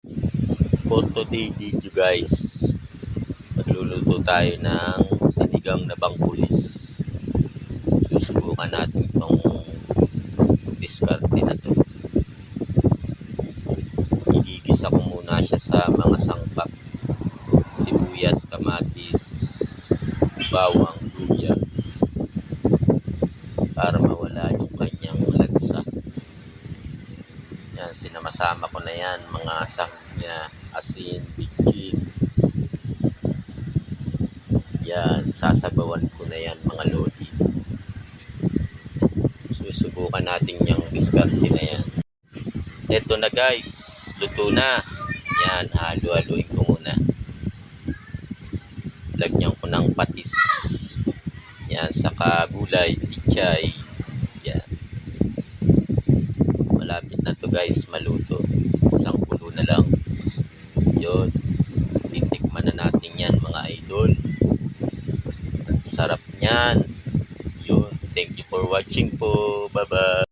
For today video guys, magluluto tayo ng sinigang na bangkulis. Susubukan natin itong diskarte na to. Igigisa ko muna siya sa mga sangkap: sibuyas, kamatis, bawang, luya, para mawala yung kanyang lansa. Yan, sinamasama ko na yan, mga sahog niya, asin, bitchin. Yan, sasabawan ko na yan mga lodi. Susubukan natin yung diskarte na yan. Eto na guys, luto na. Yan, halo-haloin ko muna. Lagyan ko ng patis. Yan, saka gulay, pichay. Yan. Malapit na to guys maluto. Isang kulo na lang. Yun. Titikman na natin yan mga idol. Ang sarap niyan. Yun. Thank you for watching po. Bye-bye.